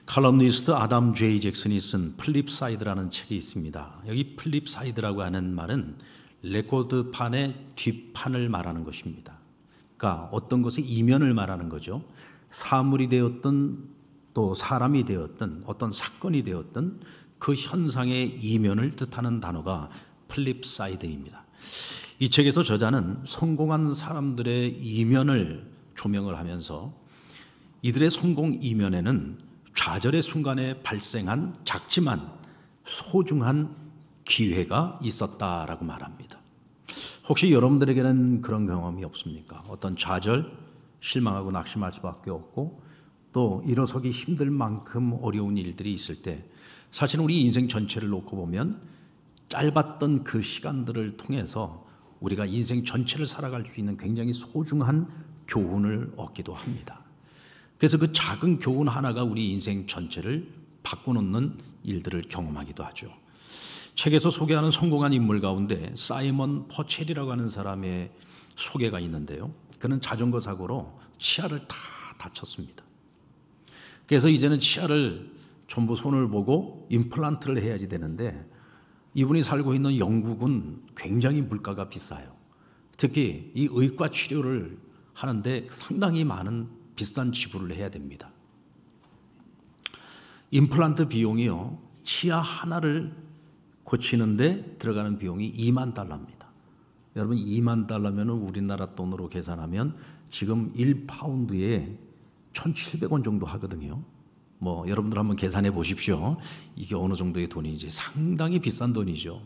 칼럼니스트 아담 J. 잭슨이 쓴 플립사이드라는 책이 있습니다. 여기 플립사이드라고 하는 말은 레코드판의 뒷판을 말하는 것입니다. 그러니까 어떤 것의 이면을 말하는 거죠. 사물이 되었든 또 사람이 되었든 어떤 사건이 되었든 그 현상의 이면을 뜻하는 단어가 플립사이드입니다. 이 책에서 저자는 성공한 사람들의 이면을 조명을 하면서 이들의 성공 이면에는 좌절의 순간에 발생한 작지만 소중한 기회가 있었다라고 말합니다. 혹시 여러분들에게는 그런 경험이 없습니까? 어떤 좌절, 실망하고 낙심할 수밖에 없고 또 일어서기 힘들 만큼 어려운 일들이 있을 때 사실은 우리 인생 전체를 놓고 보면 짧았던 그 시간들을 통해서 우리가 인생 전체를 살아갈 수 있는 굉장히 소중한 교훈을 얻기도 합니다. 그래서 그 작은 교훈 하나가 우리 인생 전체를 바꿔놓는 일들을 경험하기도 하죠. 책에서 소개하는 성공한 인물 가운데 사이먼 퍼첼이라고 하는 사람의 소개가 있는데요. 그는 자전거 사고로 치아를 다 다쳤습니다. 그래서 이제는 치아를 전부 손을 보고 임플란트를 해야지 되는데 이분이 살고 있는 영국은 굉장히 물가가 비싸요. 특히 이 의과 치료를 하는데 상당히 많은 비싼 지불을 해야 됩니다. 임플란트 비용이요, 치아 하나를 고치는데 들어가는 비용이 2만 달러입니다. 여러분 2만 달러면 우리나라 돈으로 계산하면 지금 1파운드에 1,700원 정도 하거든요. 여러분들 한번 계산해 보십시오. 이게 어느 정도의 돈인지 상당히 비싼 돈이죠.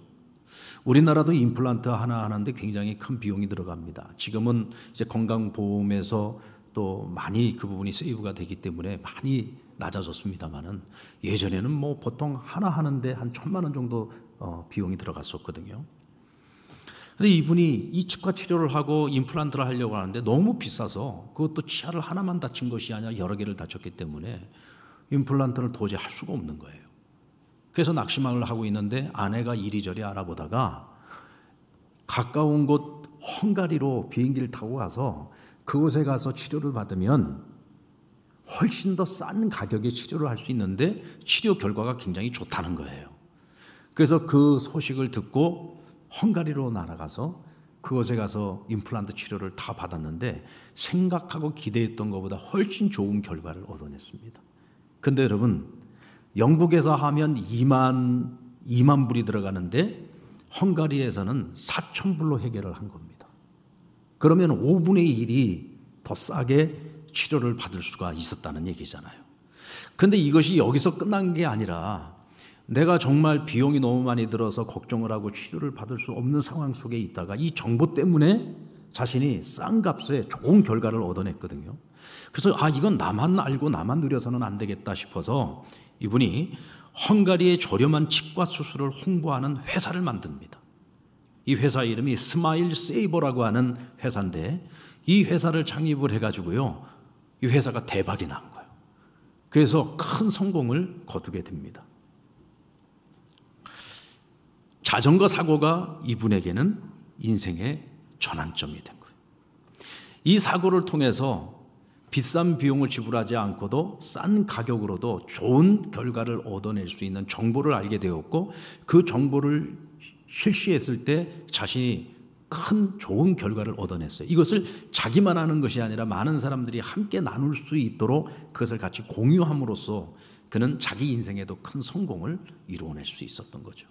우리나라도 임플란트 하나 하는데 굉장히 큰 비용이 들어갑니다. 지금은 이제 건강보험에서 또 많이 그 부분이 세이브가 되기 때문에 많이 낮아졌습니다만은 예전에는 보통 하나 하는데 한 1,000만 원 정도 비용이 들어갔었거든요. 근데 이분이 이 치과 치료를 하고 임플란트를 하려고 하는데 너무 비싸서 그것도 치아를 하나만 다친 것이 아니라 여러 개를 다쳤기 때문에 임플란트를 도저히 할 수가 없는 거예요. 그래서 낙심을 하고 있는데 아내가 이리저리 알아보다가 가까운 곳 헝가리로 비행기를 타고 가서 그곳에 가서 치료를 받으면 훨씬 더 싼 가격에 치료를 할 수 있는데 치료 결과가 굉장히 좋다는 거예요. 그래서 그 소식을 듣고 헝가리로 날아가서 그곳에 가서 임플란트 치료를 다 받았는데 생각하고 기대했던 것보다 훨씬 좋은 결과를 얻어냈습니다. 근데 여러분 영국에서 하면 2만 불이 들어가는데 헝가리에서는 4,000불로 해결을 한 겁니다. 그러면 5분의 1이 더 싸게 치료를 받을 수가 있었다는 얘기잖아요. 근데 이것이 여기서 끝난 게 아니라 내가 정말 비용이 너무 많이 들어서 걱정을 하고 치료를 받을 수 없는 상황 속에 있다가 이 정보 때문에 자신이 싼 값에 좋은 결과를 얻어냈거든요. 그래서 이건 나만 알고 나만 누려서는 안 되겠다 싶어서 이분이 헝가리의 저렴한 치과 수술을 홍보하는 회사를 만듭니다. 이 회사 이름이 스마일 세이버라고 하는 회사인데 이 회사를 창립을 해가지고요, 이 회사가 대박이 난 거예요. 그래서 큰 성공을 거두게 됩니다. 자전거 사고가 이분에게는 인생의 전환점이 된 거예요. 이 사고를 통해서 비싼 비용을 지불하지 않고도 싼 가격으로도 좋은 결과를 얻어낼 수 있는 정보를 알게 되었고 그 정보를 실시했을 때 자신이 큰 좋은 결과를 얻어냈어요. 이것을 자기만 하는 것이 아니라 많은 사람들이 함께 나눌 수 있도록 그것을 같이 공유함으로써 그는 자기 인생에도 큰 성공을 이루어낼 수 있었던 거죠.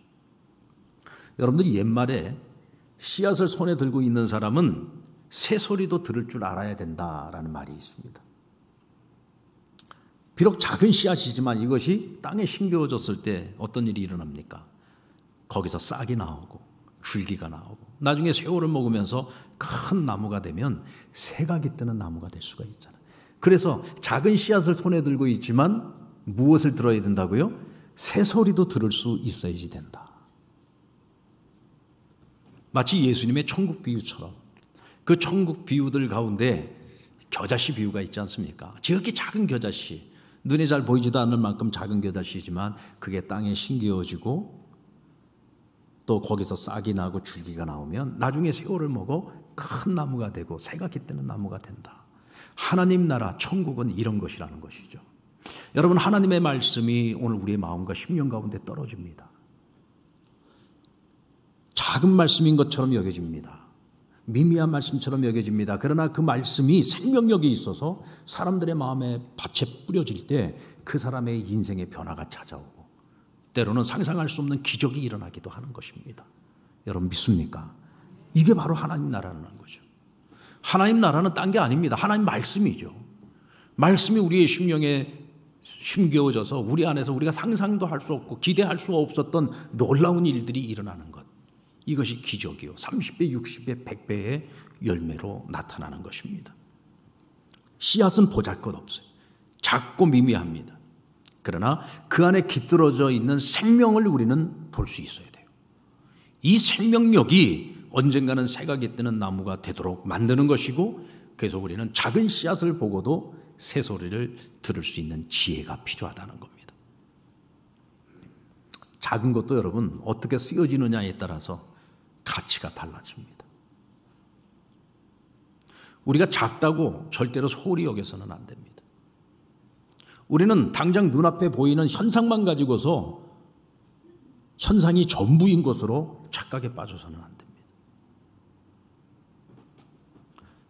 여러분들이 옛말에 씨앗을 손에 들고 있는 사람은 새소리도 들을 줄 알아야 된다라는 말이 있습니다. 비록 작은 씨앗이지만 이것이 땅에 심겨졌을 때 어떤 일이 일어납니까? 거기서 싹이 나오고 줄기가 나오고 나중에 세월을 먹으면서 큰 나무가 되면 새각이 뜨는 나무가 될 수가 있잖아요. 그래서 작은 씨앗을 손에 들고 있지만 무엇을 들어야 된다고요? 새소리도 들을 수 있어야지 된다. 마치 예수님의 천국 비유처럼 그 천국 비유들 가운데 겨자씨 비유가 있지 않습니까? 지극히 작은 겨자씨, 눈에 잘 보이지도 않을 만큼 작은 겨자씨지만 그게 땅에 심겨지고 또 거기서 싹이 나고 줄기가 나오면 나중에 세월을 먹어 큰 나무가 되고 새가 깃드는 나무가 된다. 하나님 나라 천국은 이런 것이라는 것이죠. 여러분, 하나님의 말씀이 오늘 우리의 마음과 심령 가운데 떨어집니다. 작은 말씀인 것처럼 여겨집니다. 미미한 말씀처럼 여겨집니다. 그러나 그 말씀이 생명력이 있어서 사람들의 마음에 밭에 뿌려질 때 그 사람의 인생의 변화가 찾아오고 때로는 상상할 수 없는 기적이 일어나기도 하는 것입니다. 여러분 믿습니까? 이게 바로 하나님 나라라는 거죠. 하나님 나라는 딴 게 아닙니다. 하나님 말씀이죠. 말씀이 우리의 심령에 심겨워져서 우리 안에서 우리가 상상도 할 수 없고 기대할 수 없었던 놀라운 일들이 일어나는 것. 이것이 기적이요. 30배, 60배, 100배의 열매로 나타나는 것입니다. 씨앗은 보잘것없어요. 작고 미미합니다. 그러나 그 안에 깃들어져 있는 생명을 우리는 볼 수 있어야 돼요. 이 생명력이 언젠가는 새가 깃드는 나무가 되도록 만드는 것이고, 그래서 우리는 작은 씨앗을 보고도 새소리를 들을 수 있는 지혜가 필요하다는 겁니다. 작은 것도 여러분 어떻게 쓰여지느냐에 따라서 가치가 달라집니다. 우리가 작다고 절대로 소홀히 여겨서는 안 됩니다. 우리는 당장 눈앞에 보이는 현상만 가지고서 현상이 전부인 것으로 착각에 빠져서는 안 됩니다.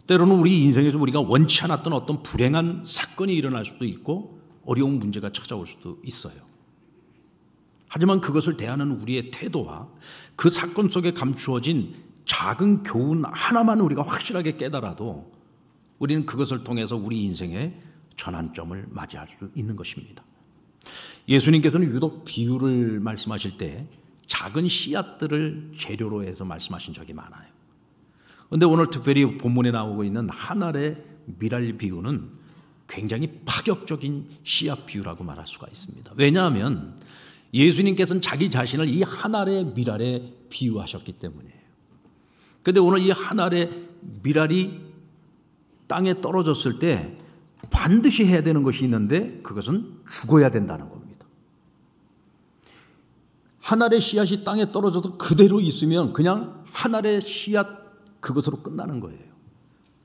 때로는 우리 인생에서 우리가 원치 않았던 어떤 불행한 사건이 일어날 수도 있고 어려운 문제가 찾아올 수도 있어요. 하지만 그것을 대하는 우리의 태도와 그 사건 속에 감추어진 작은 교훈 하나만 우리가 확실하게 깨달아도 우리는 그것을 통해서 우리 인생의 전환점을 맞이할 수 있는 것입니다. 예수님께서는 유독 비유를 말씀하실 때 작은 씨앗들을 재료로 해서 말씀하신 적이 많아요. 그런데 오늘 특별히 본문에 나오고 있는 한 알의 밀알 비유는 굉장히 파격적인 씨앗 비유라고 말할 수가 있습니다. 왜냐하면 예수님께서는 자기 자신을 이 한 알의 밀알에 비유하셨기 때문이에요. 그런데 오늘 이 한 알의 밀알이 땅에 떨어졌을 때 반드시 해야 되는 것이 있는데 그것은 죽어야 된다는 겁니다. 한 알의 씨앗이 땅에 떨어져서 그대로 있으면 그냥 한 알의 씨앗 그것으로 끝나는 거예요.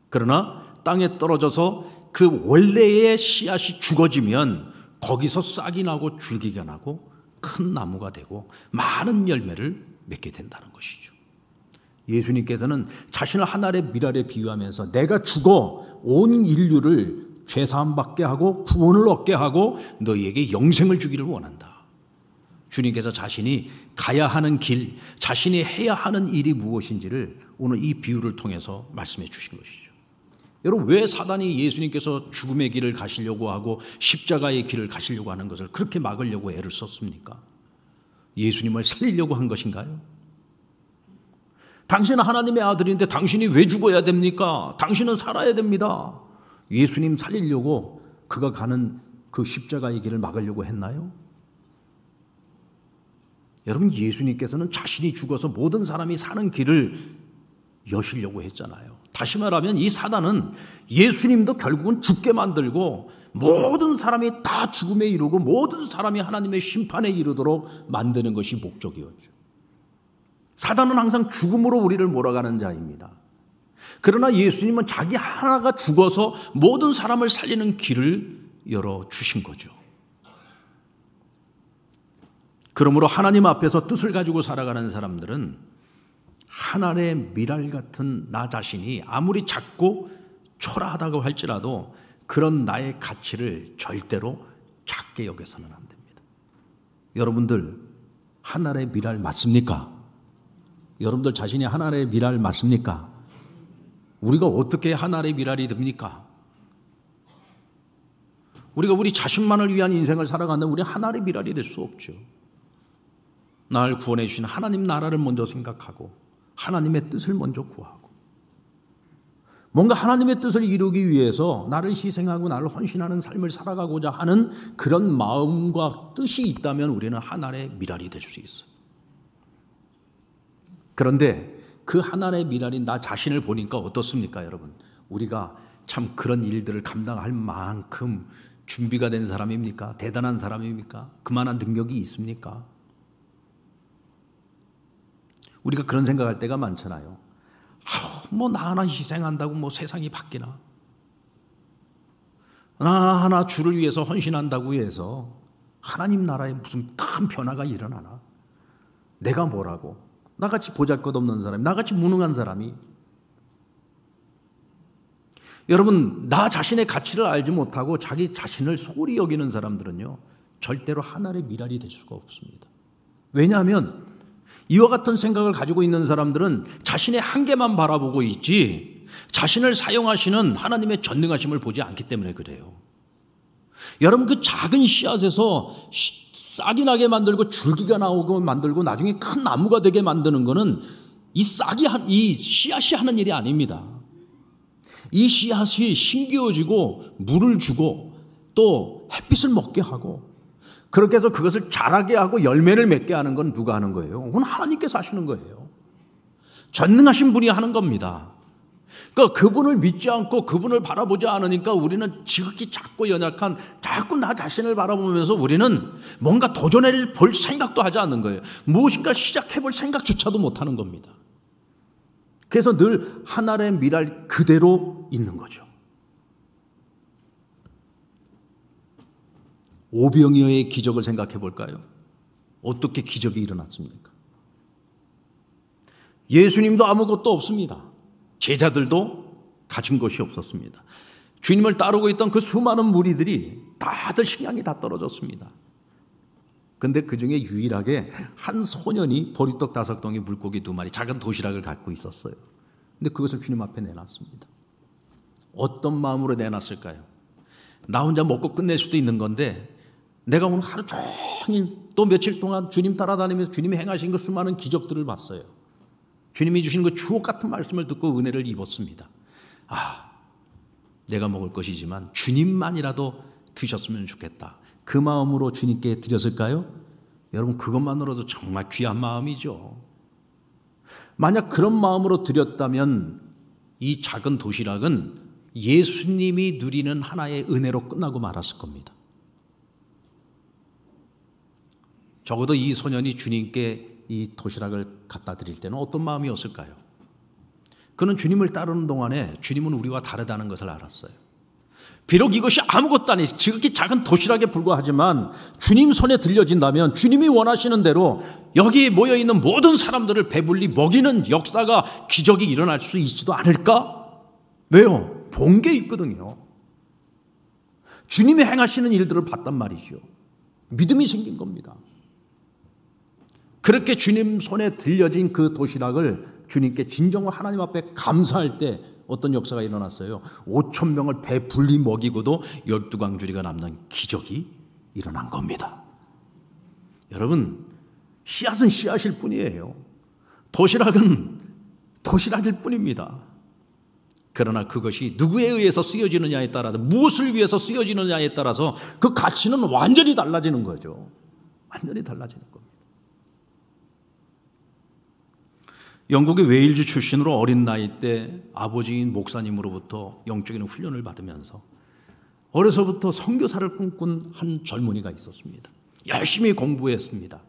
그러나 땅에 떨어져서 그 원래의 씨앗이 죽어지면 거기서 싹이 나고 줄기가 나고 큰 나무가 되고 많은 열매를 맺게 된다는 것이죠. 예수님께서는 자신을 한 알의 밀알에 비유하면서 내가 죽어 온 인류를 죄사함 받게 하고 구원을 얻게 하고 너희에게 영생을 주기를 원한다. 주님께서 자신이 가야 하는 길, 자신이 해야 하는 일이 무엇인지를 오늘 이 비유를 통해서 말씀해 주신 것이죠. 여러분, 왜 사단이 예수님께서 죽음의 길을 가시려고 하고 십자가의 길을 가시려고 하는 것을 그렇게 막으려고 애를 썼습니까? 예수님을 살리려고 한 것인가요? 당신은 하나님의 아들인데 당신이 왜 죽어야 됩니까? 당신은 살아야 됩니다. 예수님 살리려고 그가 가는 그 십자가의 길을 막으려고 했나요? 여러분, 예수님께서는 자신이 죽어서 모든 사람이 사는 길을 여시려고 했잖아요. 다시 말하면 이 사단은 예수님도 결국은 죽게 만들고 모든 사람이 다 죽음에 이르고 모든 사람이 하나님의 심판에 이르도록 만드는 것이 목적이었죠. 사단은 항상 죽음으로 우리를 몰아가는 자입니다. 그러나 예수님은 자기 하나가 죽어서 모든 사람을 살리는 길을 열어주신 거죠. 그러므로 하나님 앞에서 뜻을 가지고 살아가는 사람들은 한 알의 밀알 같은 나 자신이 아무리 작고 초라하다고 할지라도 그런 나의 가치를 절대로 작게 여겨서는 안 됩니다. 여러분들 한 알의 밀알 맞습니까? 여러분들 자신이 한 알의 밀알 맞습니까? 우리가 어떻게 한 알의 밀알이 됩니까? 우리가 우리 자신만을 위한 인생을 살아가는 우리 한 알의 밀알이 될 수 없죠. 나를 구원해 주신 하나님 나라를 먼저 생각하고 하나님의 뜻을 먼저 구하고 뭔가 하나님의 뜻을 이루기 위해서 나를 희생하고 나를 헌신하는 삶을 살아가고자 하는 그런 마음과 뜻이 있다면 우리는 한 알의 밀알이 될 수 있어요. 그런데 그 한 알의 밀알인 나 자신을 보니까 어떻습니까, 여러분? 우리가 참 그런 일들을 감당할 만큼 준비가 된 사람입니까? 대단한 사람입니까? 그만한 능력이 있습니까? 우리가 그런 생각할 때가 많잖아요. 뭐 나 하나 희생한다고 뭐 세상이 바뀌나? 하나하나 주를 위해서 헌신한다고 해서 하나님 나라에 무슨 큰 변화가 일어나나? 내가 뭐라고? 나같이 보잘것없는 사람이, 나같이 무능한 사람이, 여러분, 나 자신의 가치를 알지 못하고 자기 자신을 소홀히 여기는 사람들은요, 절대로 하나님의 미랄이 될 수가 없습니다. 왜냐하면 이와 같은 생각을 가지고 있는 사람들은 자신의 한계만 바라보고 있지 자신을 사용하시는 하나님의 전능하심을 보지 않기 때문에 그래요. 여러분, 그 작은 씨앗에서 싹이 나게 만들고 줄기가 나오고 만들고 나중에 큰 나무가 되게 만드는 것은 이 씨앗이 하는 일이 아닙니다. 이 씨앗이 심기어지고 물을 주고 또 햇빛을 먹게 하고 그렇게 해서 그것을 자라게 하고 열매를 맺게 하는 건 누가 하는 거예요? 그건 하나님께서 하시는 거예요. 전능하신 분이 하는 겁니다. 그러니까 그분을 믿지 않고 그분을 바라보지 않으니까 우리는 지극히 작고 연약한, 자꾸 나 자신을 바라보면서 우리는 뭔가 도전을 볼 생각도 하지 않는 거예요. 무엇인가 시작해 볼 생각조차도 못 하는 겁니다. 그래서 늘 하나의 미랄 그대로 있는 거죠. 오병이어의 기적을 생각해 볼까요? 어떻게 기적이 일어났습니까? 예수님도 아무것도 없습니다. 제자들도 가진 것이 없었습니다. 주님을 따르고 있던 그 수많은 무리들이 다들 식량이 다 떨어졌습니다. 근데 그 중에 유일하게 한 소년이 보리떡 5덩이 물고기 2마리 작은 도시락을 갖고 있었어요. 근데 그것을 주님 앞에 내놨습니다. 어떤 마음으로 내놨을까요? 나 혼자 먹고 끝낼 수도 있는 건데 내가 오늘 하루 종일 또 며칠 동안 주님 따라다니면서 주님이 행하신 그 수많은 기적들을 봤어요. 주님이 주신 그 주옥 같은 말씀을 듣고 은혜를 입었습니다. 내가 먹을 것이지만 주님만이라도 드셨으면 좋겠다. 그 마음으로 주님께 드렸을까요? 여러분, 그것만으로도 정말 귀한 마음이죠. 만약 그런 마음으로 드렸다면 이 작은 도시락은 예수님이 누리는 하나의 은혜로 끝나고 말았을 겁니다. 적어도 이 소년이 주님께 이 도시락을 갖다 드릴 때는 어떤 마음이었을까요? 그는 주님을 따르는 동안에 주님은 우리와 다르다는 것을 알았어요. 비록 이것이 아무것도 아니 지극히 작은 도시락에 불과하지만 주님 손에 들려진다면 주님이 원하시는 대로 여기 모여있는 모든 사람들을 배불리 먹이는 역사가, 기적이 일어날 수 있지도 않을까? 왜요? 본 게 있거든요. 주님이 행하시는 일들을 봤단 말이죠. 믿음이 생긴 겁니다. 그렇게 주님 손에 들려진 그 도시락을 주님께 진정으로 하나님 앞에 감사할 때 어떤 역사가 일어났어요. 5,000명을 배불리 먹이고도 12광주리가 남는 기적이 일어난 겁니다. 여러분, 씨앗은 씨앗일 뿐이에요. 도시락은 도시락일 뿐입니다. 그러나 그것이 누구에 의해서 쓰여지느냐에 따라서, 무엇을 위해서 쓰여지느냐에 따라서 그 가치는 완전히 달라지는 거죠. 완전히 달라지는 겁니다. 영국의 웨일즈 출신으로 어린 나이 때 아버지인 목사님으로부터 영적인 훈련을 받으면서 어려서부터 선교사를 꿈꾼 한 젊은이가 있었습니다. 열심히 공부했습니다.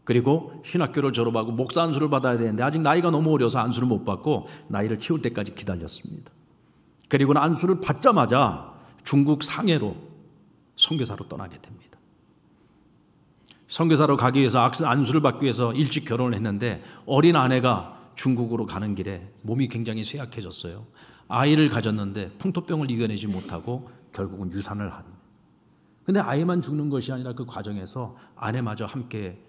그리고 신학교를 졸업하고 목사 안수를 받아야 되는데 아직 나이가 너무 어려서 안수를 못 받고 나이를 채울 때까지 기다렸습니다. 그리고는 안수를 받자마자 중국 상해로 선교사로 떠나게 됩니다. 선교사로 가기 위해서 안수를 받기 위해서 일찍 결혼을 했는데 어린 아내가 중국으로 가는 길에 몸이 굉장히 쇠약해졌어요. 아이를 가졌는데 풍토병을 이겨내지 못하고 결국은 유산을 한. 근데 아이만 죽는 것이 아니라 그 과정에서 아내마저 함께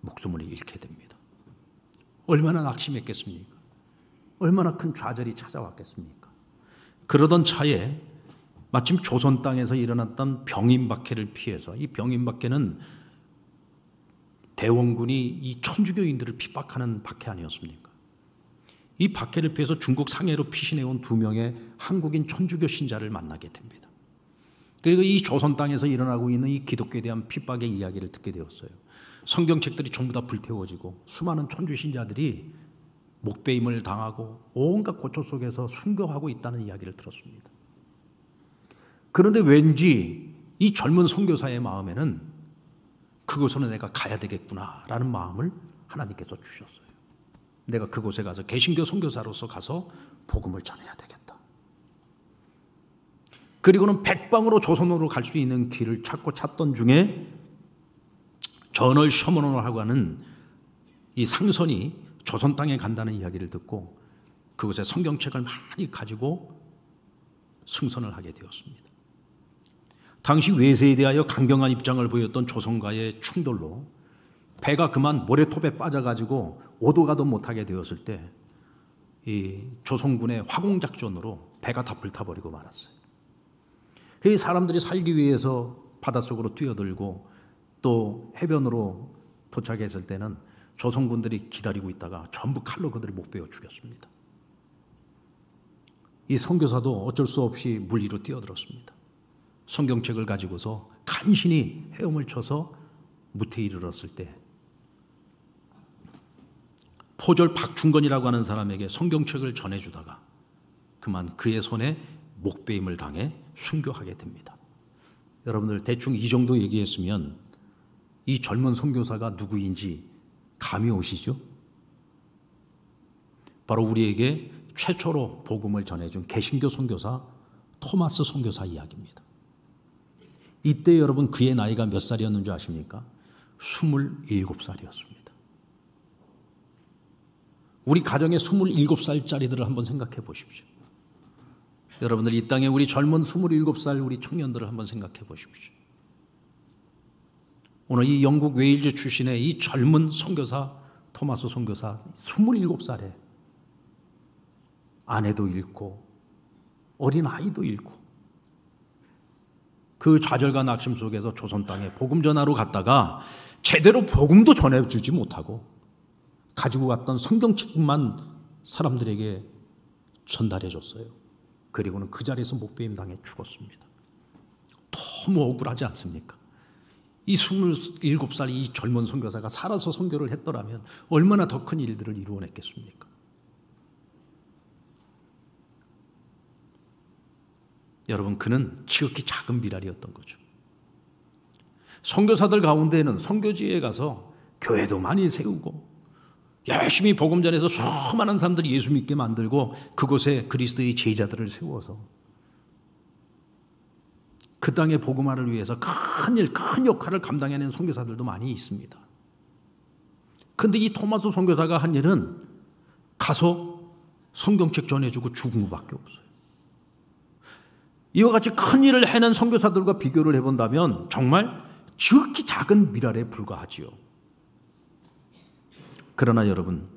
목숨을 잃게 됩니다. 얼마나 낙심했겠습니까? 얼마나 큰 좌절이 찾아왔겠습니까? 그러던 차에 마침 조선 땅에서 일어났던 병인박해를 피해서, 이 병인박해는 대원군이 이 천주교인들을 핍박하는 박해 아니었습니까? 이 박해를 피해서 중국 상해로 피신해온 2명의 한국인 천주교 신자를 만나게 됩니다. 그리고 이 조선 땅에서 일어나고 있는 이 기독교에 대한 핍박의 이야기를 듣게 되었어요. 성경책들이 전부 다 불태워지고 수많은 천주 신자들이 목배임을 당하고 온갖 고초 속에서 순교하고 있다는 이야기를 들었습니다. 그런데 왠지 이 젊은 선교사의 마음에는 그곳으로 내가 가야 되겠구나라는 마음을 하나님께서 주셨어요. 내가 그곳에 가서 개신교 선교사로서 가서 복음을 전해야 되겠다. 그리고는 백방으로 조선으로 갈 수 있는 길을 찾던 중에 전월 셔먼원하고 하는 이 상선이 조선 땅에 간다는 이야기를 듣고 그곳에 성경책을 많이 가지고 승선을 하게 되었습니다. 당시 외세에 대하여 강경한 입장을 보였던 조선과의 충돌로 배가 그만 모래톱에 빠져가지고 오도 가도 못하게 되었을 때 이 조선군의 화공작전으로 배가 다 불타버리고 말았어요. 이 사람들이 살기 위해서 바닷속으로 뛰어들고 또 해변으로 도착했을 때는 조선군들이 기다리고 있다가 전부 칼로 그들을 못 베어 죽였습니다. 이 선교사도 어쩔 수 없이 물 위로 뛰어들었습니다. 성경책을 가지고서 간신히 헤엄을 쳐서 무태에 이르렀을 때 포졸 박충건이라고 하는 사람에게 성경책을 전해주다가 그만 그의 손에 목베임을 당해 순교하게 됩니다. 여러분들 대충 이 정도 얘기했으면 이 젊은 선교사가 누구인지 감이 오시죠? 바로 우리에게 최초로 복음을 전해준 개신교 선교사 토마스 선교사 이야기입니다. 이때 여러분 그의 나이가 몇 살이었는 줄 아십니까? 27살이었습니다. 우리 가정의 27살짜리들을 한번 생각해 보십시오. 여러분들 이 땅에 우리 젊은 27살 우리 청년들을 한번 생각해 보십시오. 오늘 이 영국 웨일즈 출신의 이 젊은 선교사 토마스 선교사 27살에 아내도 잃고 어린 아이도 잃고 그 좌절과 낙심 속에서 조선 땅에 복음 전하러 갔다가 제대로 복음도 전해주지 못하고 가지고 갔던 성경책만 사람들에게 전달해 줬어요. 그리고는 그 자리에서 목베임 당해 죽었습니다. 너무 억울하지 않습니까? 이 27살 이 젊은 선교사가 살아서 선교를 했더라면 얼마나 더 큰 일들을 이루어냈겠습니까? 여러분, 그는 지극히 작은 미랄이었던 거죠. 선교사들 가운데는 선교지에 가서 교회도 많이 세우고 열심히 복음 전해서 수많은 사람들이 예수 믿게 만들고 그곳에 그리스도의 제자들을 세워서 그 땅의 복음화를 위해서 큰 일, 큰 역할을 감당해낸 선교사들도 많이 있습니다. 그런데 이 토마스 선교사가 한 일은 가서 성경책 전해주고 죽은 것밖에 없어요. 이와 같이 큰 일을 해낸 선교사들과 비교를 해본다면 정말 지극히 작은 미랄에 불과하지요. 그러나 여러분,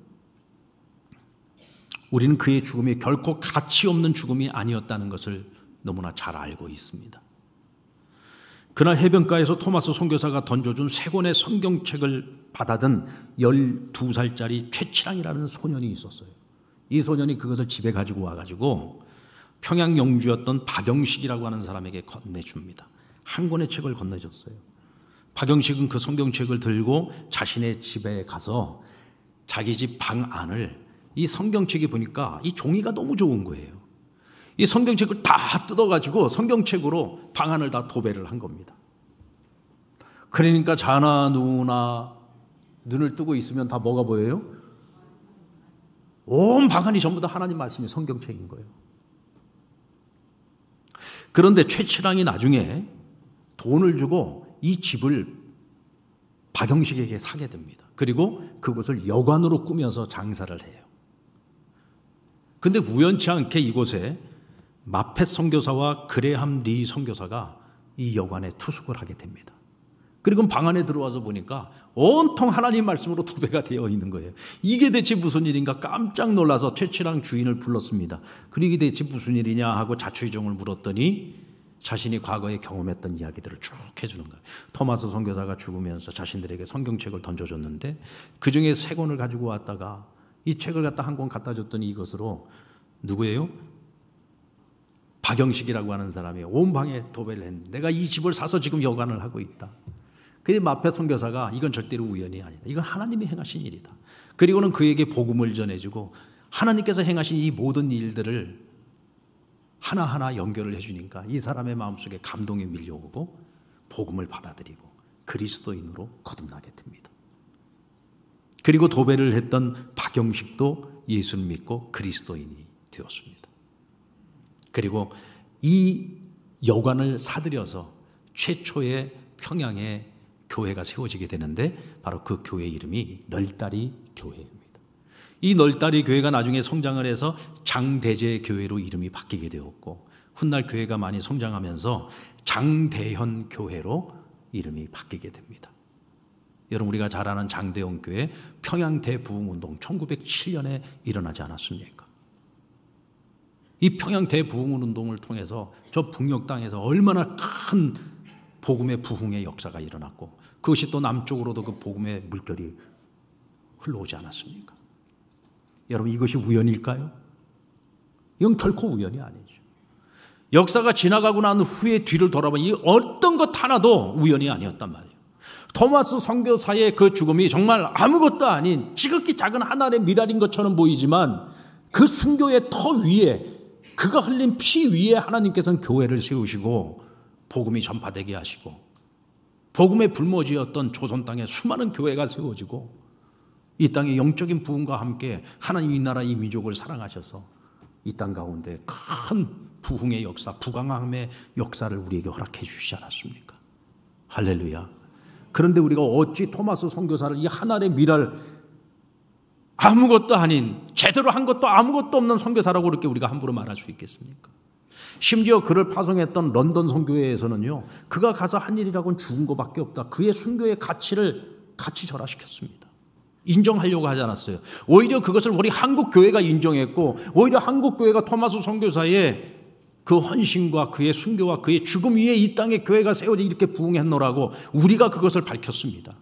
우리는 그의 죽음이 결코 가치 없는 죽음이 아니었다는 것을 너무나 잘 알고 있습니다. 그날 해변가에서 토마스 선교사가 던져준 세 권의 성경책을 받아든 12살짜리 최치랑이라는 소년이 있었어요. 이 소년이 그것을 집에 가지고 와가지고 평양 영주였던 박영식이라고 하는 사람에게 건네줍니다. 한 권의 책을 건네줬어요. 박영식은 그 성경책을 들고 자신의 집에 가서 자기 집 방 안을 이 성경책이 보니까 이 종이가 너무 좋은 거예요. 이 성경책을 다 뜯어가지고 성경책으로 방 안을 다 도배를 한 겁니다. 그러니까 자나 누나 눈을 뜨고 있으면 다 뭐가 보여요? 온 방 안이 전부 다 하나님 말씀이 성경책인 거예요. 그런데 최치랑이 나중에 돈을 주고 이 집을 박영식에게 사게 됩니다. 그리고 그곳을 여관으로 꾸며서 장사를 해요. 근데 우연치 않게 이곳에 마펫 선교사와 그레함 리 선교사가 이 여관에 투숙을 하게 됩니다. 그리고 방 안에 들어와서 보니까 온통 하나님 말씀으로 도배가 되어 있는 거예요. 이게 대체 무슨 일인가 깜짝 놀라서 최치랑 주인을 불렀습니다. 그리고 이게 대체 무슨 일이냐 하고 자초지종을 물었더니 자신이 과거에 경험했던 이야기들을 쭉 해주는 거예요. 토마스 선교사가 죽으면서 자신들에게 성경책을 던져줬는데 그중에 세 권을 가지고 왔다가 이 책을 갖다 한 권 갖다 줬더니 이것으로 누구예요? 박영식이라고 하는 사람이 온 방에 도배를 했는데 내가 이 집을 사서 지금 여관을 하고 있다. 그런데 마펫 선교사가 이건 절대로 우연이 아니다. 이건 하나님이 행하신 일이다. 그리고는 그에게 복음을 전해주고 하나님께서 행하신 이 모든 일들을 하나하나 연결을 해주니까 이 사람의 마음속에 감동이 밀려오고 복음을 받아들이고 그리스도인으로 거듭나게 됩니다. 그리고 도배를 했던 박영식도 예수를 믿고 그리스도인이 되었습니다. 그리고 이 여관을 사들여서 최초의 평양에 교회가 세워지게 되는데 바로 그 교회 이름이 널다리 교회입니다. 이 널다리 교회가 나중에 성장을 해서 장대제 교회로 이름이 바뀌게 되었고 훗날 교회가 많이 성장하면서 장대현 교회로 이름이 바뀌게 됩니다. 여러분 우리가 잘 아는 장대현 교회 평양 대부흥운동 1907년에 일어나지 않았습니까? 이 평양 대부흥운동을 통해서 저 북녘 땅에서 얼마나 큰 복음의 부흥의 역사가 일어났고 그것이 또 남쪽으로도 그 복음의 물결이 흘러오지 않았습니까? 여러분 이것이 우연일까요? 이건 결코 우연이 아니죠. 역사가 지나가고 난 후에 뒤를 돌아보니 어떤 것 하나도 우연이 아니었단 말이에요. 토마스 선교사의 그 죽음이 정말 아무것도 아닌 지극히 작은 하나의 미랄인 것처럼 보이지만 그 순교의 터 위에 그가 흘린 피 위에 하나님께서는 교회를 세우시고 복음이 전파되게 하시고 복음의 불모지였던 조선 땅에 수많은 교회가 세워지고 이 땅의 영적인 부흥과 함께 하나님 이 나라 이 민족을 사랑하셔서 이 땅 가운데 큰 부흥의 역사, 부강함의 역사를 우리에게 허락해 주시지 않았습니까? 할렐루야. 그런데 우리가 어찌 토마스 선교사를 이 하나의 미랄 아무것도 아닌 제대로 한 것도 아무것도 없는 선교사라고 그렇게 우리가 함부로 말할 수 있겠습니까? 심지어 그를 파송했던 런던 선교회에서는요 그가 가서 한 일이라고는 죽은 것밖에 없다. 그의 순교의 가치를 같이 절하시켰습니다. 인정하려고 하지 않았어요. 오히려 그것을 우리 한국 교회가 인정했고 오히려 한국 교회가 토마스 선교사의 그 헌신과 그의 순교와 그의 죽음 위에 이 땅에 교회가 세워져 이렇게 부흥했노라고 우리가 그것을 밝혔습니다.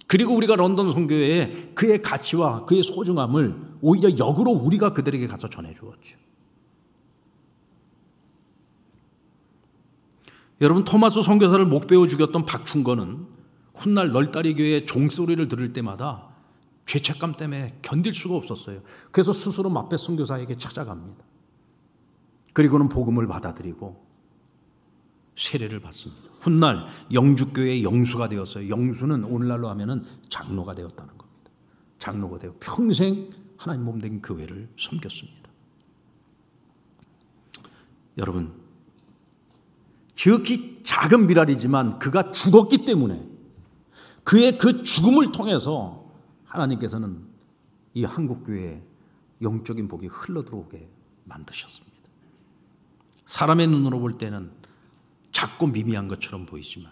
그리고 우리가 런던 선교회에 그의 가치와 그의 소중함을 오히려 역으로 우리가 그들에게 가서 전해주었죠. 여러분 토마스 선교사를 목베어 죽였던 박충건은 훗날 널다리 교회의 종소리를 들을 때마다 죄책감 때문에 견딜 수가 없었어요. 그래서 스스로 마페 선교사에게 찾아갑니다. 그리고는 복음을 받아들이고 세례를 받습니다. 훗날 영주교회의 영수가 되었어요. 영수는 오늘날로 하면은 장로가 되었다는 겁니다. 장로가 되어 평생 하나님 몸된 교회를 섬겼습니다. 여러분 지극히 작은 미랄이지만 그가 죽었기 때문에 그의 그 죽음을 통해서 하나님께서는 이 한국교회에 영적인 복이 흘러들어오게 만드셨습니다. 사람의 눈으로 볼 때는 작고 미미한 것처럼 보이지만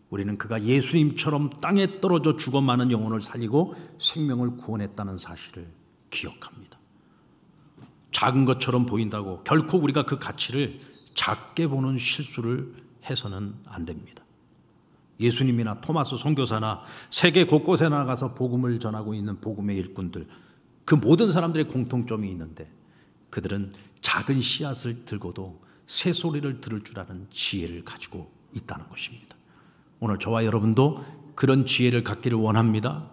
우리는 그가 예수님처럼 땅에 떨어져 죽어 많은 영혼을 살리고 생명을 구원했다는 사실을 기억합니다. 작은 것처럼 보인다고 결코 우리가 그 가치를 작게 보는 실수를 해서는 안 됩니다. 예수님이나 토마스 선교사나 세계 곳곳에 나가서 복음을 전하고 있는 복음의 일꾼들 그 모든 사람들의 공통점이 있는데 그들은 작은 씨앗을 들고도 새소리를 들을 줄 아는 지혜를 가지고 있다는 것입니다. 오늘 저와 여러분도 그런 지혜를 갖기를 원합니다.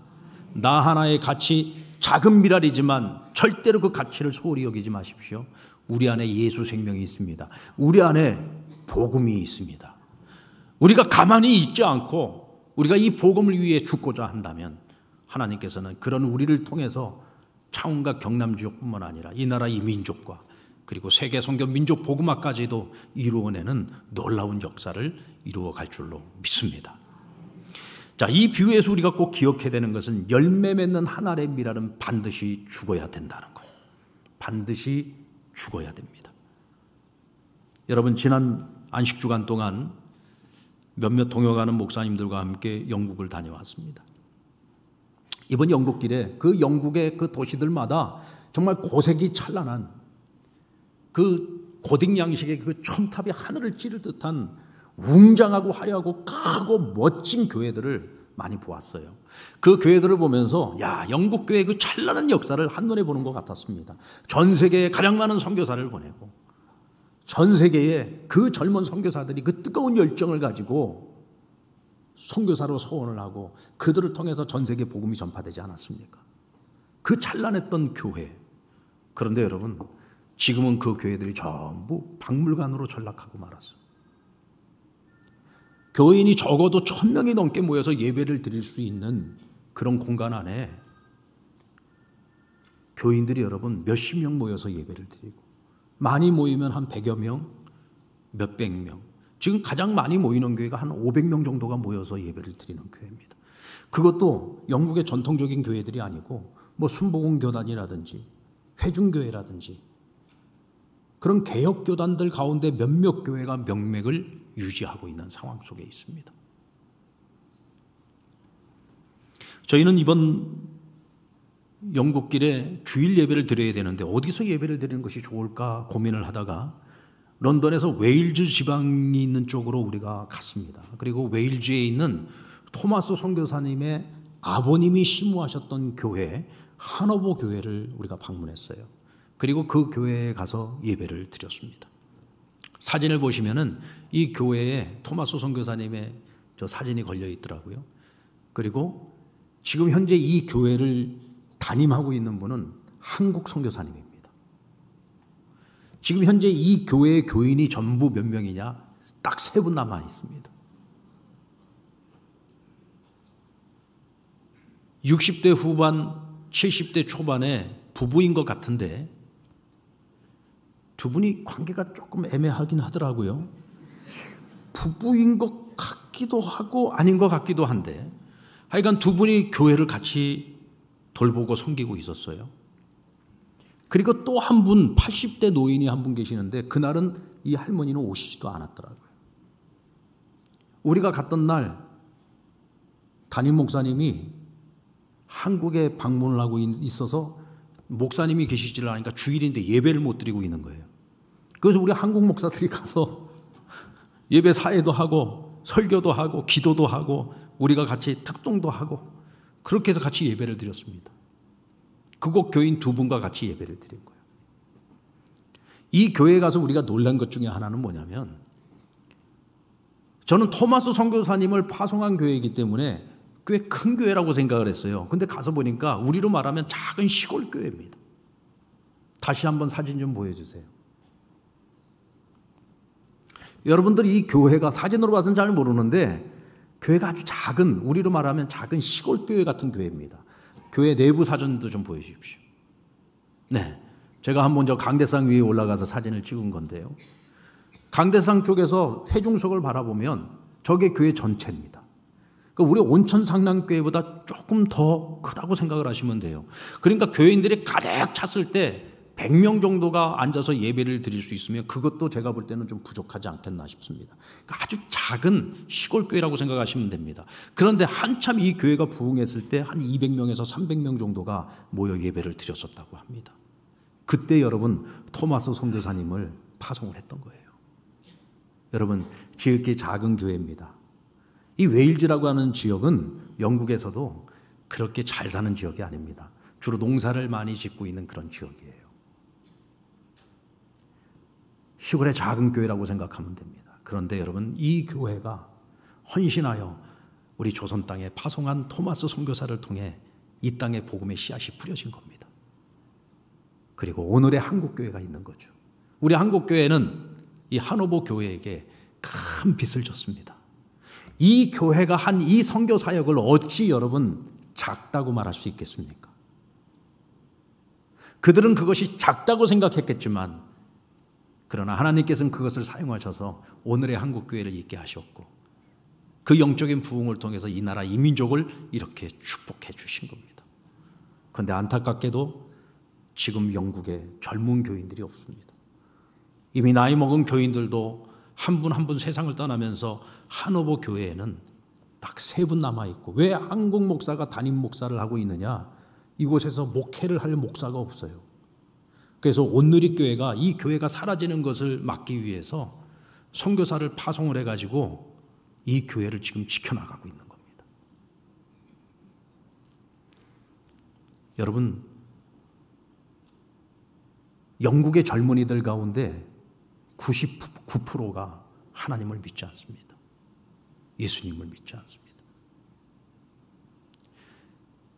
나 하나의 가치 작은 미랄이지만 절대로 그 가치를 소홀히 여기지 마십시오. 우리 안에 예수 생명이 있습니다. 우리 안에 복음이 있습니다. 우리가 가만히 있지 않고 우리가 이 복음을 위해 죽고자 한다면 하나님께서는 그런 우리를 통해서 창원과 경남 지역뿐만 아니라 이 나라 이 민족과 그리고 세계 선교 민족 복음화까지도 이루어내는 놀라운 역사를 이루어갈 줄로 믿습니다. 자, 이 비유에서 우리가 꼭 기억해야 되는 것은 열매 맺는 한 알의 미랄은 반드시 죽어야 된다는 거예요. 반드시 죽어야 됩니다. 여러분 지난 안식주간 동안 몇몇 동역하는 목사님들과 함께 영국을 다녀왔습니다. 이번 영국길에 그 영국의 그 도시들마다 정말 고색이 찬란한 그 고딕 양식의 그 첨탑이 하늘을 찌를 듯한 웅장하고 화려하고 크고 멋진 교회들을 많이 보았어요. 그 교회들을 보면서 야, 영국 교회의 그 찬란한 역사를 한눈에 보는 것 같았습니다. 전 세계에 가장 많은 선교사를 보내고 전 세계에 그 젊은 선교사들이 그 뜨거운 열정을 가지고 선교사로 소원을 하고 그들을 통해서 전 세계 복음이 전파되지 않았습니까? 그 찬란했던 교회. 그런데 여러분 지금은 그 교회들이 전부 박물관으로 전락하고 말았어요. 교인이 적어도 1000명이 넘게 모여서 예배를 드릴 수 있는 그런 공간 안에 교인들이 여러분 몇십 명 모여서 예배를 드리고 많이 모이면 한 100여 명, 몇백 명. 지금 가장 많이 모이는 교회가 한 500명 정도가 모여서 예배를 드리는 교회입니다. 그것도 영국의 전통적인 교회들이 아니고 뭐 순복음교단이라든지 회중교회라든지 그런 개혁교단들 가운데 몇몇 교회가 명맥을 유지하고 있는 상황 속에 있습니다. 저희는 이번 영국길에 주일 예배를 드려야 되는데 어디서 예배를 드리는 것이 좋을까 고민을 하다가 런던에서 웨일즈 지방이 있는 쪽으로 우리가 갔습니다. 그리고 웨일즈에 있는 토마스 선교사님의 아버님이 심우하셨던 교회 하노버 교회를 우리가 방문했어요. 그리고 그 교회에 가서 예배를 드렸습니다. 사진을 보시면은 이 교회에 토마스 선교사님의 저 사진이 걸려 있더라고요. 그리고 지금 현재 이 교회를 담임하고 있는 분은 한국 선교사님입니다. 지금 현재 이 교회의 교인이 전부 몇 명이냐? 딱 3분 남아 있습니다. 60대 후반, 70대 초반의 부부인 것 같은데 두 분이 관계가 조금 애매하긴 하더라고요. 부부인 것 같기도 하고 아닌 것 같기도 한데 하여간 두 분이 교회를 같이 돌보고 섬기고 있었어요. 그리고 또 한 분 80대 노인이 한 분 계시는데 그날은 이 할머니는 오시지도 않았더라고요. 우리가 갔던 날 담임 목사님이 한국에 방문을 하고 있어서 목사님이 계시지를 않으니까 주일인데 예배를 못 드리고 있는 거예요. 그래서 우리 한국 목사들이 가서 예배 사회도 하고 설교도 하고 기도도 하고 우리가 같이 특동도 하고 그렇게 해서 같이 예배를 드렸습니다. 그곳 교인 2분과 같이 예배를 드린 거예요. 이 교회에 가서 우리가 놀란 것 중에 하나는 뭐냐면 저는 토마스 선교사님을 파송한 교회이기 때문에 꽤 큰 교회라고 생각을 했어요. 근데 가서 보니까 우리로 말하면 작은 시골 교회입니다. 다시 한번 사진 좀 보여주세요. 여러분들 이 교회가 사진으로 봐서는 잘 모르는데 교회가 아주 작은, 우리로 말하면 작은 시골 교회 같은 교회입니다. 교회 내부 사진도 좀 보여주십시오. 네, 제가 한번 저 강대상 위에 올라가서 사진을 찍은 건데요. 강대상 쪽에서 회중석을 바라보면 저게 교회 전체입니다. 그러니까 우리 온천상랑교회보다 조금 더 크다고 생각을 하시면 돼요. 그러니까 교인들이 가득 찼을 때 100명 정도가 앉아서 예배를 드릴 수 있으면 그것도 제가 볼 때는 좀 부족하지 않겠나 싶습니다. 그러니까 아주 작은 시골 교회라고 생각하시면 됩니다. 그런데 한참 이 교회가 부흥했을 때 한 200명에서 300명 정도가 모여 예배를 드렸었다고 합니다. 그때 여러분 토마스 선교사님을 파송을 했던 거예요. 여러분 지극히 작은 교회입니다. 이 웨일즈라고 하는 지역은 영국에서도 그렇게 잘 사는 지역이 아닙니다. 주로 농사를 많이 짓고 있는 그런 지역이에요. 시골의 작은 교회라고 생각하면 됩니다. 그런데 여러분 이 교회가 헌신하여 우리 조선 땅에 파송한 토마스 선교사를 통해 이 땅에 복음의 씨앗이 뿌려진 겁니다. 그리고 오늘의 한국교회가 있는 거죠. 우리 한국교회는 이 하노버 교회에게 큰 빚을 졌습니다. 이 교회가 한 이 선교 사역을 어찌 여러분 작다고 말할 수 있겠습니까? 그들은 그것이 작다고 생각했겠지만 그러나 하나님께서는 그것을 사용하셔서 오늘의 한국교회를 있게 하셨고 그 영적인 부흥을 통해서 이 나라 이 민족을 이렇게 축복해 주신 겁니다. 그런데 안타깝게도 지금 영국에 젊은 교인들이 없습니다. 이미 나이 먹은 교인들도 한 분 한 분 세상을 떠나면서 하노버 교회에는 딱 3분 남아있고 왜 한국 목사가 담임 목사를 하고 있느냐? 이곳에서 목회를 할 목사가 없어요. 그래서 온누리교회가 이 교회가 사라지는 것을 막기 위해서 선교사를 파송을 해가지고 이 교회를 지금 지켜나가고 있는 겁니다. 여러분 영국의 젊은이들 가운데 99%가 하나님을 믿지 않습니다. 예수님을 믿지 않습니다.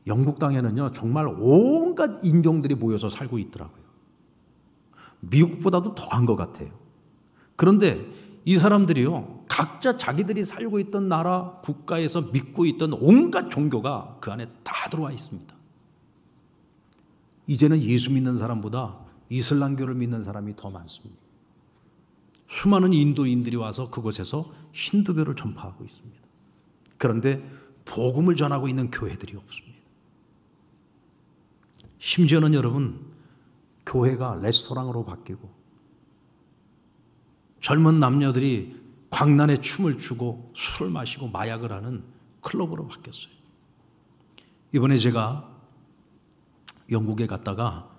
영국 땅에는요 정말 온갖 인종들이 모여서 살고 있더라고요. 미국보다도 더한 것 같아요. 그런데 이 사람들이요 각자 자기들이 살고 있던 나라 국가에서 믿고 있던 온갖 종교가 그 안에 다 들어와 있습니다. 이제는 예수 믿는 사람보다 이슬람교를 믿는 사람이 더 많습니다. 수많은 인도인들이 와서 그곳에서 힌두교를 전파하고 있습니다. 그런데 복음을 전하고 있는 교회들이 없습니다. 심지어는 여러분, 교회가 레스토랑으로 바뀌고 젊은 남녀들이 광란에 춤을 추고 술을 마시고 마약을 하는 클럽으로 바뀌었어요. 이번에 제가 영국에 갔다가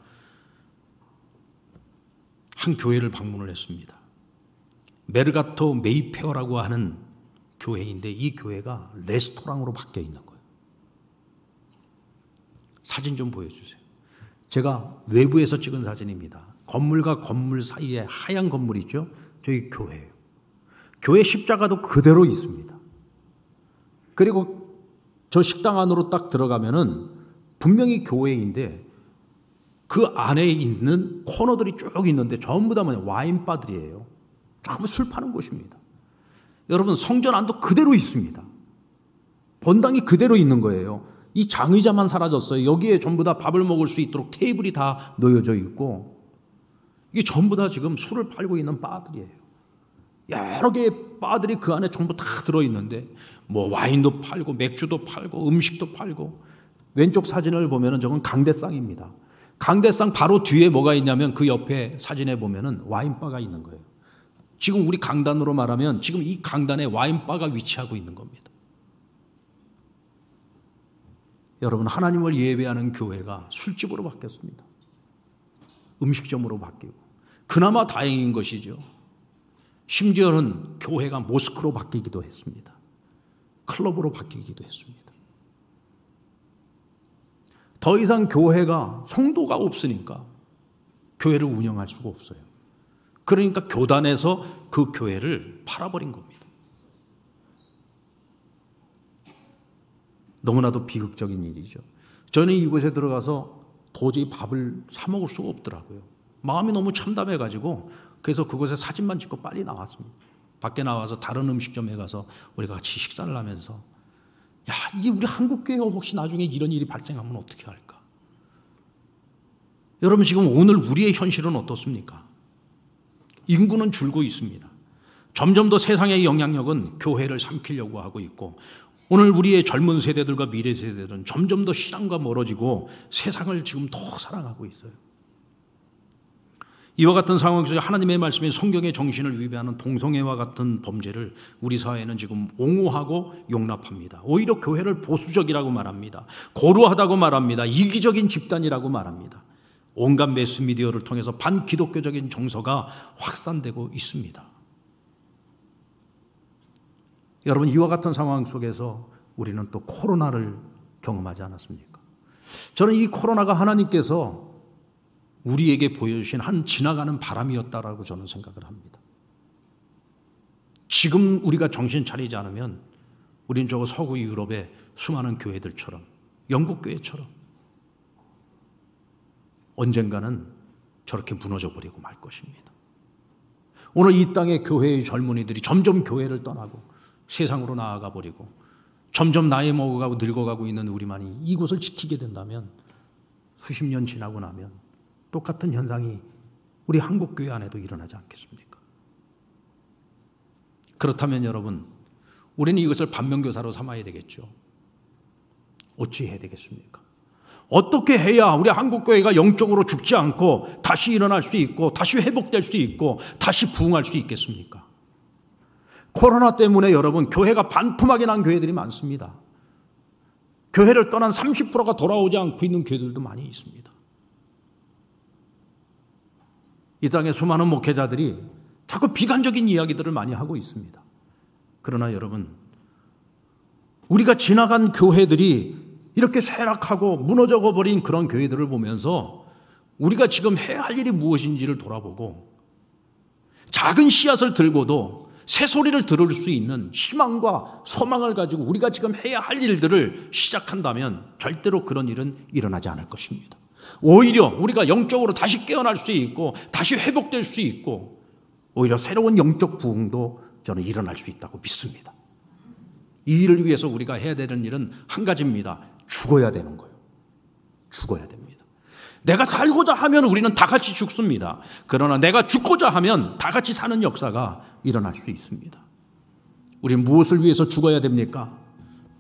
한 교회를 방문을 했습니다. 메르가토 메이페어라고 하는 교회인데 이 교회가 레스토랑으로 바뀌어 있는 거예요. 사진 좀 보여주세요. 제가 외부에서 찍은 사진입니다. 건물과 건물 사이에 하얀 건물 있죠? 저희 교회예요. 교회 십자가도 그대로 있습니다. 그리고 저 식당 안으로 딱 들어가면은 분명히 교회인데 그 안에 있는 코너들이 쭉 있는데 전부 다 와인바들이에요. 전부 술 파는 곳입니다. 여러분, 성전 안도 그대로 있습니다. 본당이 그대로 있는 거예요. 이 장의자만 사라졌어요. 여기에 전부 다 밥을 먹을 수 있도록 테이블이 다 놓여져 있고 이게 전부 다 지금 술을 팔고 있는 바들이에요. 여러 개의 바들이 그 안에 전부 다 들어있는데 뭐 와인도 팔고 맥주도 팔고 음식도 팔고 왼쪽 사진을 보면은 저건 강대상입니다. 강대상 바로 뒤에 뭐가 있냐면 그 옆에 사진에 보면은 와인바가 있는 거예요. 지금 우리 강단으로 말하면 지금 이 강단에 와인바가 위치하고 있는 겁니다. 여러분, 하나님을 예배하는 교회가 술집으로 바뀌었습니다. 음식점으로 바뀌고 그나마 다행인 것이죠. 심지어는 교회가 모스크로 바뀌기도 했습니다. 클럽으로 바뀌기도 했습니다. 더 이상 교회가 성도가 없으니까 교회를 운영할 수가 없어요. 그러니까 교단에서 그 교회를 팔아버린 겁니다. 너무나도 비극적인 일이죠. 저는 이곳에 들어가서 도저히 밥을 사 먹을 수가 없더라고요. 마음이 너무 참담해가지고 그래서 그곳에 사진만 찍고 빨리 나왔습니다. 밖에 나와서 다른 음식점에 가서 우리가 같이 식사를 하면서 야, 이게 우리 한국교회가 혹시 나중에 이런 일이 발생하면 어떻게 할까? 여러분, 지금 오늘 우리의 현실은 어떻습니까? 인구는 줄고 있습니다. 점점 더 세상의 영향력은 교회를 삼키려고 하고 있고 오늘 우리의 젊은 세대들과 미래 세대들은 점점 더 신앙과 멀어지고 세상을 지금 더 사랑하고 있어요. 이와 같은 상황에서 하나님의 말씀이 성경의 정신을 위배하는 동성애와 같은 범죄를 우리 사회는 지금 옹호하고 용납합니다. 오히려 교회를 보수적이라고 말합니다. 고루하다고 말합니다. 이기적인 집단이라고 말합니다. 온갖 매스미디어를 통해서 반기독교적인 정서가 확산되고 있습니다. 여러분, 이와 같은 상황 속에서 우리는 또 코로나를 경험하지 않았습니까? 저는 이 코로나가 하나님께서 우리에게 보여주신 한 지나가는 바람이었다라고 저는 생각을 합니다. 지금 우리가 정신 차리지 않으면 우린 저 서구 유럽의 수많은 교회들처럼 영국 교회처럼 언젠가는 저렇게 무너져 버리고 말 것입니다. 오늘 이 땅의 교회의 젊은이들이 점점 교회를 떠나고 세상으로 나아가 버리고 점점 나이 먹어가고 늙어가고 있는 우리만이 이곳을 지키게 된다면 수십 년 지나고 나면 똑같은 현상이 우리 한국교회 안에도 일어나지 않겠습니까? 그렇다면 여러분, 우리는 이것을 반면교사로 삼아야 되겠죠. 어찌 해야 되겠습니까? 어떻게 해야 우리 한국교회가 영적으로 죽지 않고 다시 일어날 수 있고 다시 회복될 수 있고 다시 부흥할 수 있겠습니까? 코로나 때문에 여러분, 교회가 반품하게 난 교회들이 많습니다. 교회를 떠난 30%가 돌아오지 않고 있는 교회들도 많이 있습니다. 이 땅의 수많은 목회자들이 자꾸 비관적인 이야기들을 많이 하고 있습니다. 그러나 여러분, 우리가 지나간 교회들이 이렇게 쇠락하고 무너져 버린 그런 교회들을 보면서 우리가 지금 해야 할 일이 무엇인지를 돌아보고 작은 씨앗을 들고도 새소리를 들을 수 있는 희망과 소망을 가지고 우리가 지금 해야 할 일들을 시작한다면 절대로 그런 일은 일어나지 않을 것입니다. 오히려 우리가 영적으로 다시 깨어날 수 있고 다시 회복될 수 있고 오히려 새로운 영적 부흥도 저는 일어날 수 있다고 믿습니다. 이 일을 위해서 우리가 해야 되는 일은 한 가지입니다. 죽어야 되는 거예요. 죽어야 됩니다. 내가 살고자 하면 우리는 다 같이 죽습니다. 그러나 내가 죽고자 하면 다 같이 사는 역사가 일어날 수 있습니다. 우리는 무엇을 위해서 죽어야 됩니까?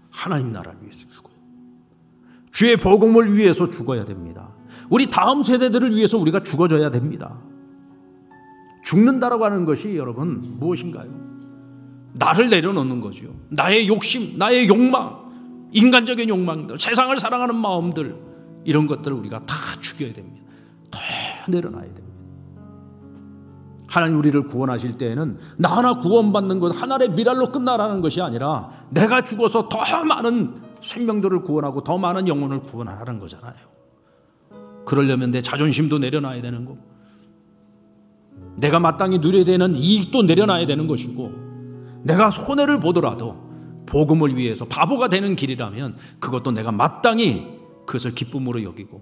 하나님 나라를 위해서 죽어요. 주의 복음을 위해서 죽어야 됩니다. 우리 다음 세대들을 위해서 우리가 죽어줘야 됩니다. 죽는다라고 하는 것이 여러분 무엇인가요? 나를 내려놓는 거죠. 나의 욕심, 나의 욕망, 인간적인 욕망들, 세상을 사랑하는 마음들, 이런 것들을 우리가 다 죽여야 됩니다. 더 내려놔야 됩니다. 하나님 우리를 구원하실 때에는 나 하나 구원받는 것 하나의 미랄로 끝나라는 것이 아니라 내가 죽어서 더 많은 생명들을 구원하고 더 많은 영혼을 구원하라는 거잖아요. 그러려면 내 자존심도 내려놔야 되는 거고, 내가 마땅히 누려야 되는 이익도 내려놔야 되는 것이고, 내가 손해를 보더라도 복음을 위해서 바보가 되는 길이라면 그것도 내가 마땅히 그것을 기쁨으로 여기고,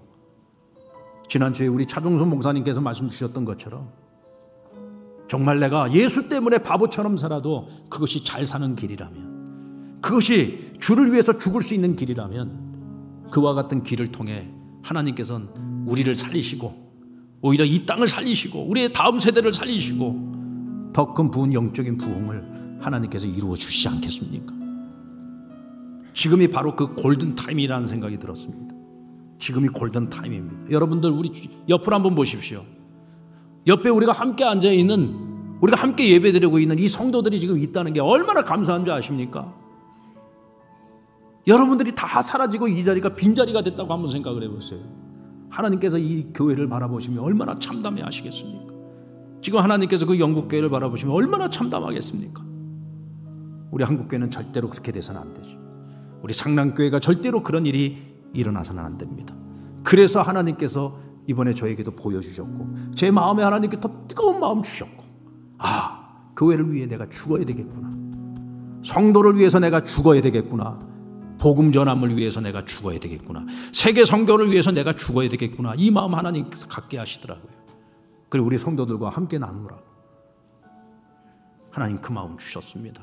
지난주에 우리 차종선 목사님께서 말씀 주셨던 것처럼 정말 내가 예수 때문에 바보처럼 살아도 그것이 잘 사는 길이라면, 그것이 주를 위해서 죽을 수 있는 길이라면 그와 같은 길을 통해 하나님께서는 우리를 살리시고 오히려 이 땅을 살리시고 우리의 다음 세대를 살리시고 더 큰 부흥, 영적인 부흥을 하나님께서 이루어 주시지 않겠습니까? 지금이 바로 그 골든 타임이라는 생각이 들었습니다. 지금이 골든 타임입니다. 여러분들 우리 옆을 한번 보십시오. 옆에 우리가 함께 앉아있는, 우리가 함께 예배드리고 있는 이 성도들이 지금 있다는 게 얼마나 감사한 줄 아십니까? 여러분들이 다 사라지고 이 자리가 빈자리가 됐다고 한번 생각을 해보세요. 하나님께서 이 교회를 바라보시면 얼마나 참담해 하시겠습니까? 지금 하나님께서 그 영국교회를 바라보시면 얼마나 참담하겠습니까? 우리 한국교회는 절대로 그렇게 돼서는 안 되죠. 우리 상랑교회가 절대로 그런 일이 일어나서는 안 됩니다. 그래서 하나님께서 이번에 저에게도 보여주셨고, 제 마음에 하나님께 더 뜨거운 마음 주셨고, 아, 교회를 위해 내가 죽어야 되겠구나, 성도를 위해서 내가 죽어야 되겠구나, 복음 전함을 위해서 내가 죽어야 되겠구나, 세계 선교를 위해서 내가 죽어야 되겠구나, 이 마음 하나님께서 갖게 하시더라고요. 그리고 우리 성도들과 함께 나누라고 하나님 그 마음 주셨습니다.